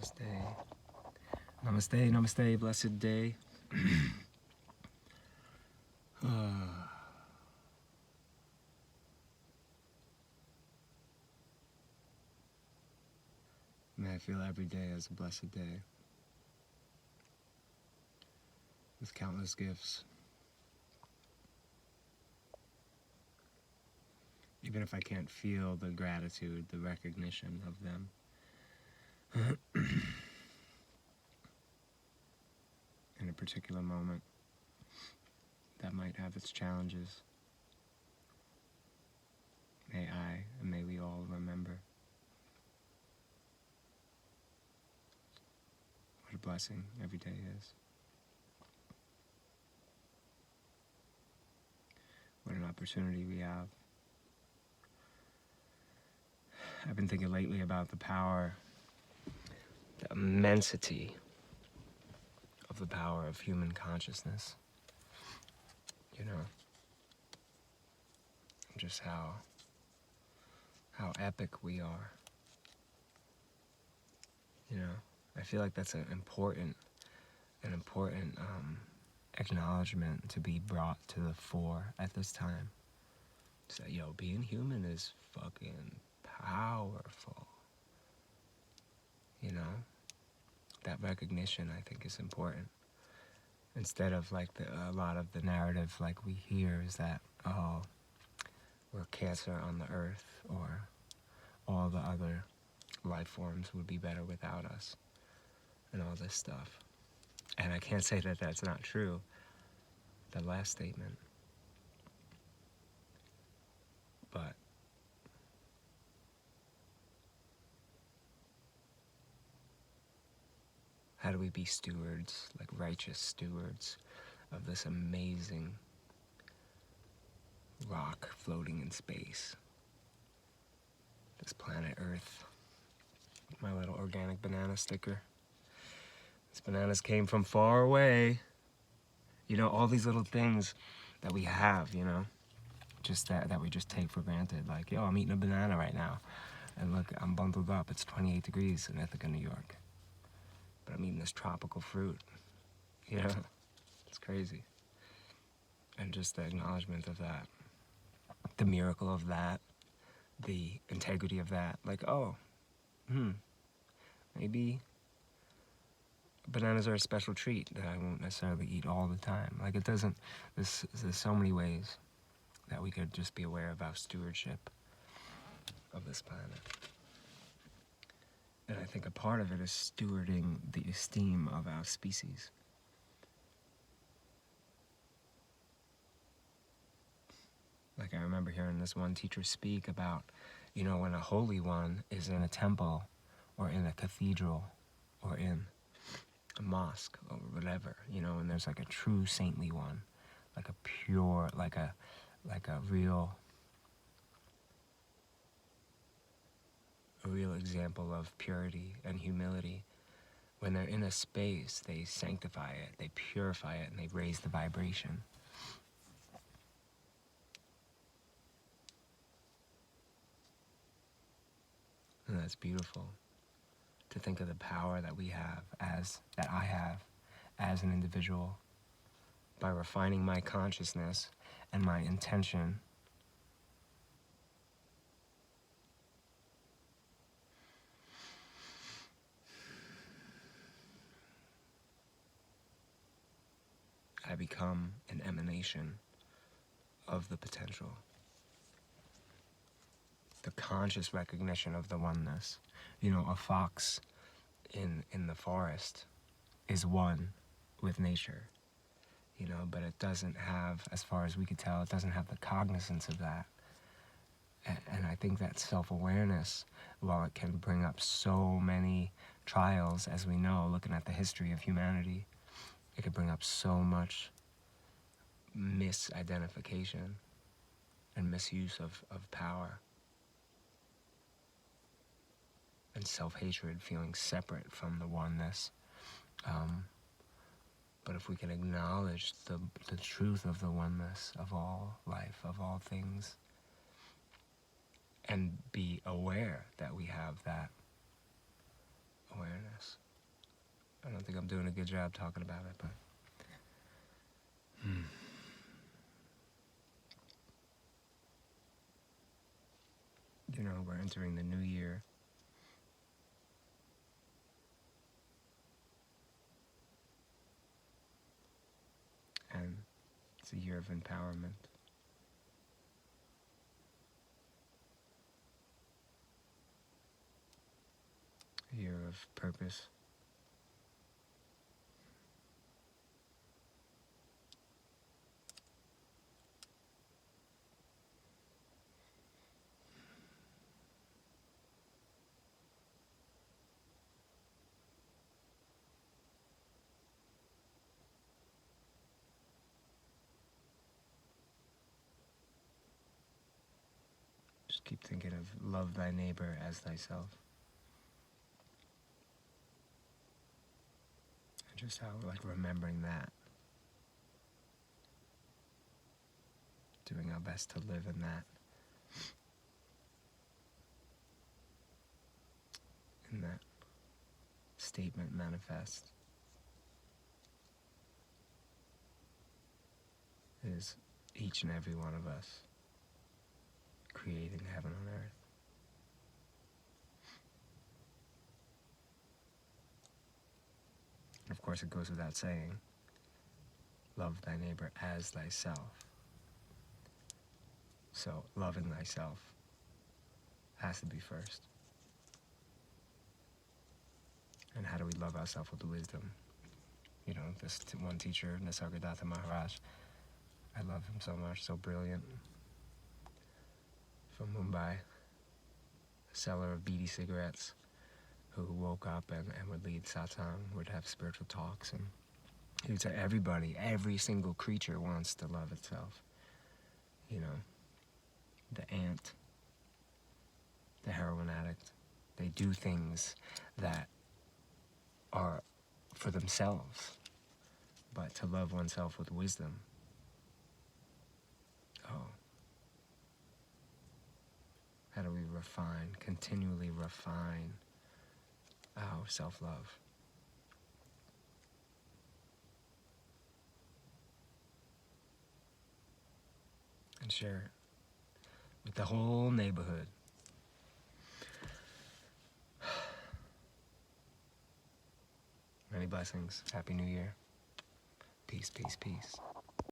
Namaste. Namaste, namaste, blessed day. May I feel every day as a blessed day, with countless gifts. Even if I can't feel the gratitude, the recognition of them. In a particular moment that might have its challenges, may I and may we all remember what a blessing every day is. What an opportunity we have. I've been thinking lately about the power, the immensity of the power of human consciousness. You know, just how epic we are. You know, I feel like that's an important acknowledgement to be brought to the fore at this time. So, yo, being human is fucking powerful. You know, that recognition I think is important. Instead of like a lot of the narrative like we hear is that, oh, we're cancer on the earth, or all the other life forms would be better without us, and all this stuff. And I can't say that that's not true, the last statement. But how do we be stewards, like righteous stewards, of this amazing rock floating in space? This planet Earth. My little organic banana sticker. These bananas came from far away. You know, all these little things that we have, you know, just that we just take for granted. Like, yo, I'm eating a banana right now. And look, I'm bundled up. It's 28 degrees in Ithaca, New York. But I'm eating this tropical fruit. You know, it's crazy. And just the acknowledgement of that, the miracle of that, the integrity of that. Like, oh, maybe bananas are a special treat that I won't necessarily eat all the time. Like, it doesn't, there's so many ways that we could just be aware of our stewardship of this planet. And I think a part of it is stewarding the esteem of our species. Like, I remember hearing this one teacher speak about, you know, when a holy one is in a temple or in a cathedral or in a mosque or whatever, you know, and there's like a true saintly one, like a pure, like a real example of purity and humility. When they're in a space, they sanctify it, they purify it, and they raise the vibration. And that's beautiful, to think of the power that we have, that I have as an individual, by refining my consciousness and my intention. I become an emanation of the potential. The conscious recognition of the oneness. You know, a fox in the forest is one with nature, you know, but it doesn't have, as far as we could tell, it doesn't have the cognizance of that. And I think that self-awareness, while it can bring up so many trials, as we know, looking at the history of humanity, it could bring up so much misidentification and misuse of power. And self-hatred, feeling separate from the oneness. But if we can acknowledge the truth of the oneness of all life, of all things, and be aware that we have that awareness. I don't think I'm doing a good job talking about it, but you know, we're entering the new year. And it's a year of empowerment. A year of purpose. Just keep thinking of love thy neighbor as thyself. And just how, like, remembering that. Doing our best to live in that. In that statement manifest. Is each and every one of us creating heaven on earth. And of course, it goes without saying, love thy neighbor as thyself. So, loving thyself has to be first. And how do we love ourselves with wisdom? You know, this one teacher, Nisargadatta Maharaj, I love him so much, so brilliant. From Mumbai, a seller of beady cigarettes, who woke up and would lead satsang, would have spiritual talks, and he would say, everybody, every single creature wants to love itself. You know, the ant, the heroin addict, they do things that are for themselves, but to love oneself with wisdom, oh, how do we continually refine our self-love? And share it with the whole neighborhood. Many blessings. Happy New Year. Peace, peace, peace.